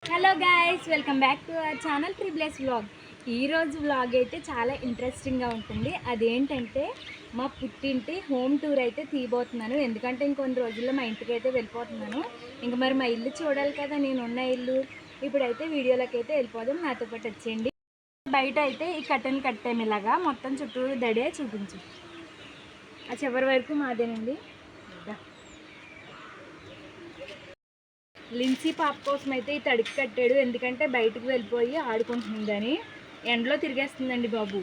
Hello guys, welcome back to our channel Tribles vlog. ఈరోజు vlog అయితే చాలా ఇంట్రెస్టింగ్గా ఉంటుంది. అదేంటంటే మా పుట్టింటి హోమ్ టూర్ అయితే తీయబోతున్నాను. ఎందుకంటే ఇంకొన్ని రోజుల్లో మా ఇంటికి అయితే వెళ్ళిపోతున్నాను. ఇంక మరి మా ఇల్లు చూడాలి కదా, నేను ఉన్న ఇల్లు. ఇప్పుడైతే వీడియోలోకి అయితే వెళ్ళిపోదాం, నాతో పాటు వచ్చేయండి. బయట అయితే ఈ కట్టెన్ కట్టాము, ఇలాగా మొత్తం చుట్టూరు దడే చూపించు. ఆ చివరి వరకు మాదేనండి. లిన్సీ పాప కోసం అయితే ఈ తడికి కట్టాడు, ఎందుకంటే బయటకు వెళ్ళిపోయి ఆడుకుంటుందని. ఎండలో తిరిగేస్తుందండి బాబు.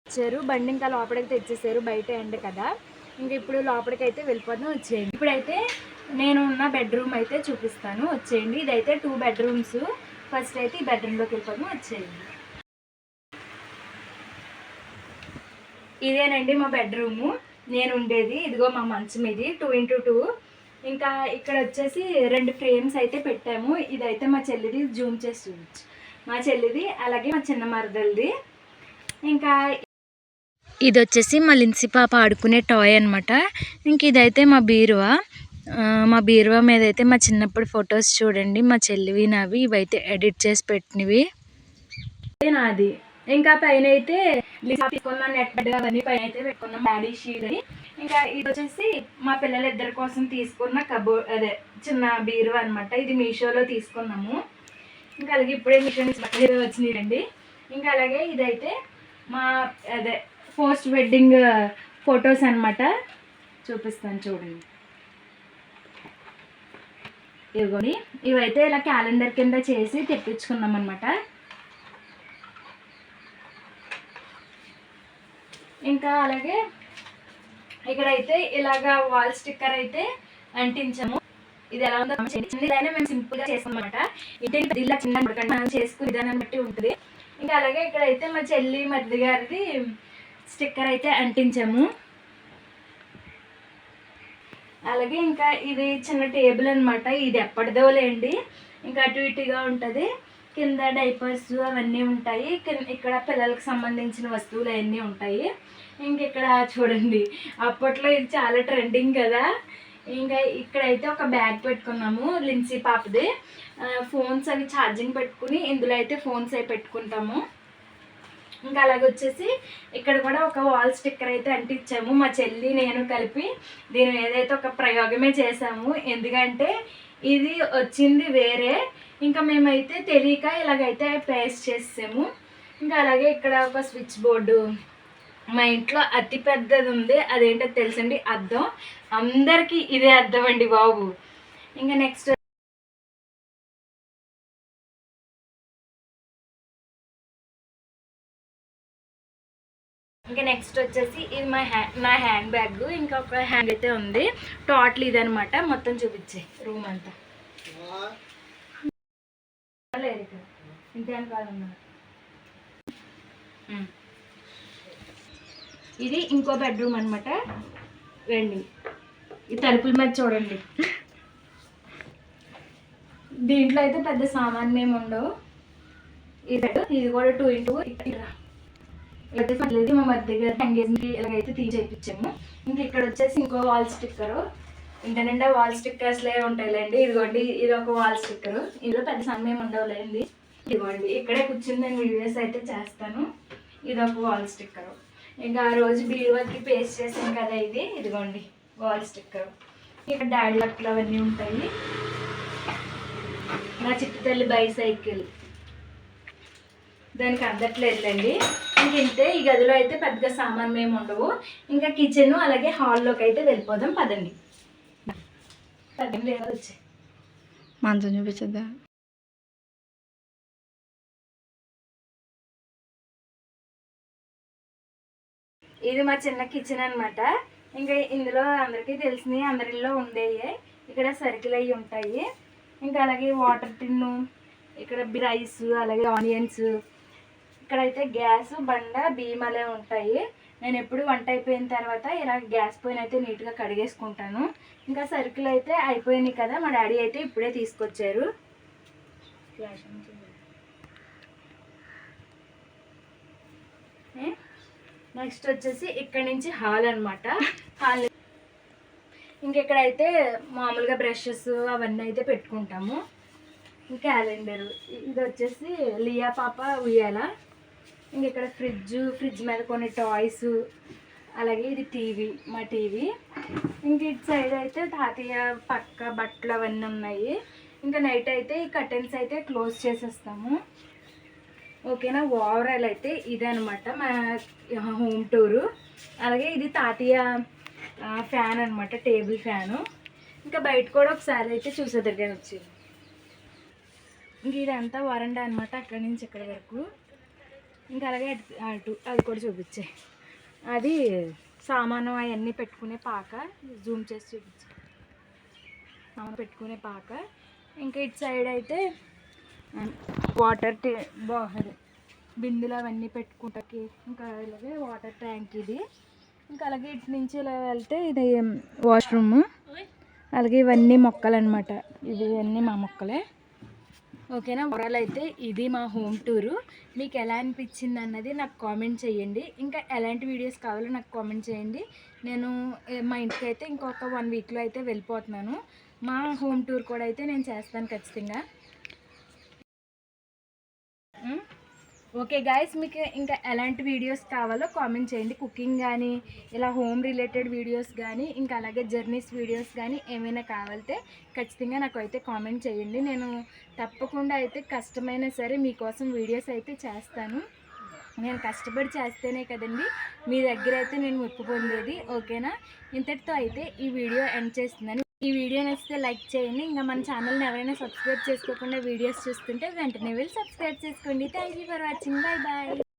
వచ్చారు బండి, ఇంకా లోపలికి తెచ్చేసారు, బయట ఎండ కదా. ఇంక ఇప్పుడు లోపలికి అయితే వెళ్ళిపోదాం, వచ్చేయండి. ఇప్పుడైతే నేను ఉన్న బెడ్రూమ్ అయితే చూపిస్తాను, వచ్చేయండి. ఇదైతే 2 బెడ్రూమ్స్. ఫస్ట్ అయితే ఈ బెడ్రూమ్లోకి వెళ్ళిపోదాం, వచ్చేయండి. ఇదేనండి మా బెడ్రూము, నేను ఉండేది. ఇదిగో మా మంచం, ఇది 2x2. ఇంకా ఇక్కడ వచ్చేసి 2 ఫ్రేమ్స్ అయితే పెట్టాము. ఇదైతే మా చెల్లిది, జూమ్ చేసి చూపించు. మా చెల్లిది, అలాగే మా చిన్న మరదలది. ఇంకా ఇది వచ్చేసి మా లిన్సీ పాప ఆడుకునే టాయ్ అనమాట. ఇంక ఇదైతే మా బీరువా. మా బీరువా మీద అయితే మా చిన్నప్పుడు ఫొటోస్ చూడండి, మా చెల్లివి నావి. ఇవైతే ఎడిట్ చేసి పెట్టినవి నాది. ఇంకా పైన అయితే తీసుకున్న నెట్ బెడ్ అవన్నీ పైన అయితే పెట్టుకున్నాం, డాడీ షీట్ అని. ఇంకా ఇది వచ్చేసి మా పిల్లలిద్దరి కోసం తీసుకున్న కబోర్డ్, అదే చిన్న బీరువా అనమాట. ఇది మీషోలో తీసుకున్నాము. ఇంకా అలాగే ఇప్పుడే మీషో నుంచి వచ్చినాయండి. ఇంకా అలాగే ఇదైతే మా అదే పోస్ట్ వెడ్డింగ్ ఫొటోస్ అనమాట, చూపిస్తాను చూడండి. ఇదిగోండి, ఇవైతే ఇలా క్యాలెండర్ కింద చేసి తెప్పించుకున్నాం అనమాట. ఇంకా అలాగే ఇక్కడైతే ఇలాగా వాల్ స్టిక్కర్ అయితే అంటించాము. ఇది ఎలా ఉందో చిన్నదైనా మేము సింపుల్గా చేస్తామన్నమాట. ఇంటి ఇలా చిన్న మనం చేసుకునే విధానాన్ని బట్టి ఉంటుంది. ఇంకా అలాగే ఇక్కడైతే మా చెల్లి మరిది గారిది స్టిక్కర్ అయితే అంటించాము. అలాగే ఇంకా ఇది చిన్న టేబుల్ అనమాట, ఇది ఎప్పటిదోలేండి. ఇంకా అటు ఇటుగా ఉంటుంది. కింద డైపర్స్ అవన్నీ ఉంటాయి. ఇక్కడ పిల్లలకు సంబంధించిన వస్తువులు అవన్నీ ఉంటాయి. ఇంక ఇక్కడ చూడండి, అప్పట్లో ఇది చాలా ట్రెండింగ్ కదా. ఇంకా ఇక్కడైతే ఒక బ్యాగ్ పెట్టుకున్నాము, లిన్సీ పాపది. ఫోన్స్ అవి ఛార్జింగ్ పెట్టుకుని ఇందులో అయితే ఫోన్స్ అవి పెట్టుకుంటాము. ఇంకా అలాగే వచ్చేసి ఇక్కడ కూడా ఒక వాల్ స్టిక్కర్ అయితే అంటించాము, మా చెల్లి నేను కలిపి. దీని ఏదైతే ఒక ప్రయోగమే చేసాము, ఎందుకంటే ఇది వచ్చింది వేరే. ఇంకా మేమైతే తెలియక ఇలాగైతే పేస్ట్ చేసాము. ఇంకా అలాగే ఇక్కడ ఒక స్విచ్ బోర్డు, మా ఇంట్లో అతి పెద్దది ఉంది, అదేంటో తెలుసండి, అద్దం. అందరికీ ఇదే అద్దం అండి బాబు. ఇంకా నెక్స్ట్ వచ్చేసి ఇది నా హ్యాండ్ బ్యాగ్. ఇంకొక హ్యాండ్ అయితే ఉంది, టోటల్ ఇది అనమాట. మొత్తం చూపించే రూమ్ అంతా లేదు, ఇంకేం కాదన్నా. ఇది ఇంకో బెడ్రూమ్ అనమాట. రండి, ఈ తలుపుల మీద చూడండి. దీంట్లో అయితే పెద్ద సామాన్ మేము ఉండవు. ఇది కూడా 2x2. అయితే మా మధ్య దగ్గర ఎంగేజ్మెంట్ ఇలాగైతే చేయించాము. ఇంకా ఇక్కడ వచ్చేసి ఇంకో వాల్ స్టిక్కరు. ఇంటి నిండా వాల్ స్టిక్కర్స్లే ఉంటాయిలేండి. ఇదిగోండి, ఇది ఒక వాల్ స్టిక్కరు. ఇందులో పెద్ద సమయం ఉండవులేండి. ఇదిగోండి, ఇక్కడే కూర్చుని నేను వీడియోస్ అయితే చేస్తాను. ఇది ఒక వాల్ స్టిక్కరు. ఇంకా ఆ రోజు బీరువాకి పేస్ట్ చేసాను కదా, ఇదిగోండి వాల్ స్టిక్కరు. ఇక్కడ డాడీ లక్కలు అవన్నీ ఉంటాయి. నా చిట్టు తల్లి బైసైకిల్, దానికి అందట్లేదులేండి. ఇంక ఇంతే. ఈ గదిలో అయితే పెద్దగా సామాన్ మేము ఉండవు. ఇంకా కిచెన్ అలాగే హాల్లోకి అయితే వెళ్ళిపోదాం, పదండి. వచ్చే మంచం చూపించద్దా? ఇది మా చిన్న కిచెన్ అనమాట. ఇంకా ఇందులో అందరికీ తెలిసినవి, అందరిలో ఉండేవి. ఇక్కడ సరుకులు అవి ఉంటాయి. ఇంకా అలాగే వాటర్ టిన్ను, ఇక్కడ రైస్, అలాగే ఆనియన్స్. ఇక్కడైతే గ్యాస్ బండ బియ్యం అలా ఉంటాయి. నేను ఎప్పుడు వంట అయిపోయిన తర్వాత ఇలా గ్యాస్ పొయ్యిని అయితే నీట్గా కడిగేసుకుంటాను. ఇంకా సరుకులు అయితే అయిపోయినాయి కదా, మా డాడీ అయితే ఇప్పుడే తీసుకొచ్చారు. నెక్స్ట్ వచ్చేసి ఇక్కడ నుంచి హాల్ అనమాట. హాల్ ఇంకెక్కడైతే మామూలుగా బ్రషెస్ అవన్నీ అయితే పెట్టుకుంటాము. క్యాలెండరు, ఇది వచ్చేసి లియా పాప ఉయ్యాల. ఇంక ఇక్కడ ఫ్రిడ్జ్ మీద కొన్ని టాయ్స్, అలాగే ఇది టీవీ, మా టీవీ. ఇంక ఇటు సైడ్ అయితే తాతయ్య పక్క బట్టలు అవన్నీ ఉన్నాయి. ఇంకా నైట్ అయితే ఈ కర్టెన్స్ అయితే క్లోజ్ చేసేస్తాము. ఓకేనా. ఓవరాల్ అయితే ఇదే అనమాట మా హోమ్ టూరు. అలాగే ఇది తాతయ్య ఫ్యాన్ అనమాట, టేబుల్ ఫ్యాను. ఇంకా బయట కూడా ఒకసారి అయితే చూసేదగ్గర వచ్చింది. ఇంక ఇదంతా వరండా అనమాట, అక్కడి నుంచి ఇక్కడి వరకు. ఇంకా అలాగే అటు అది కూడా చూపించే, అది సామాను అవన్నీ పెట్టుకునే పాక, జూమ్ చేసి చూపించే సామాను పెట్టుకునే పాక. ఇంకా ఇటు సైడ్ అయితే వాటర్ బిందులు అవన్నీ పెట్టుకుంటాకి. ఇంకా అలాగే వాటర్ ట్యాంక్ ఇది. ఇంకా అలాగే ఇటు నుంచి ఇలా వెళ్తే ఇది వాష్రూమ్. అలాగే ఇవన్నీ మొక్కలు అనమాట, ఇవన్నీ మా మొక్కలే. ఓకేనా. ఓవరాల్ అయితే ఇది మా హోమ్ టూరు. మీకు ఎలా అనిపించింది అన్నది నాకు కామెంట్ చేయండి. ఇంకా ఎలాంటి వీడియోస్ కావాలో నాకు కామెంట్ చేయండి. నేను మా ఇంటికి అయితే ఇంకొక 1 వీక్లో అయితే వెళ్ళిపోతున్నాను. మా హోమ్ టూర్ కూడా అయితే నేను చేస్తాను ఖచ్చితంగా. ఓకే గాయస్, మీకు ఇంకా ఎలాంటి వీడియోస్ కావాలో కామెంట్ చేయండి. కుకింగ్ కానీ, ఇలా హోమ్ రిలేటెడ్ వీడియోస్ కానీ, ఇంకా అలాగే జర్నీస్ వీడియోస్ కానీ ఏమైనా కావాలితే ఖచ్చితంగా నాకు అయితే కామెంట్ చేయండి. నేను తప్పకుండా అయితే కష్టమైనా సరే మీకోసం వీడియోస్ అయితే చేస్తాను. నేను కష్టపడి చేస్తేనే కదండి మీ దగ్గర అయితే నేను మెప్పు పొందేది. ఓకేనా. ఇంతటితో అయితే ఈ వీడియో ఎండ్ చేస్తున్నాను. ఈ వీడియో నచ్చితే లైక్ చేయండి. ఇంకా మన ఛానల్ని ఎవరైనా సబ్స్క్రైబ్ చేసుకోకుండా వీడియోస్ చూస్తుంటే వెంటనే వెళ్ళి సబ్స్క్రైబ్ చేసుకోండి. Thank you for watching. Bye bye.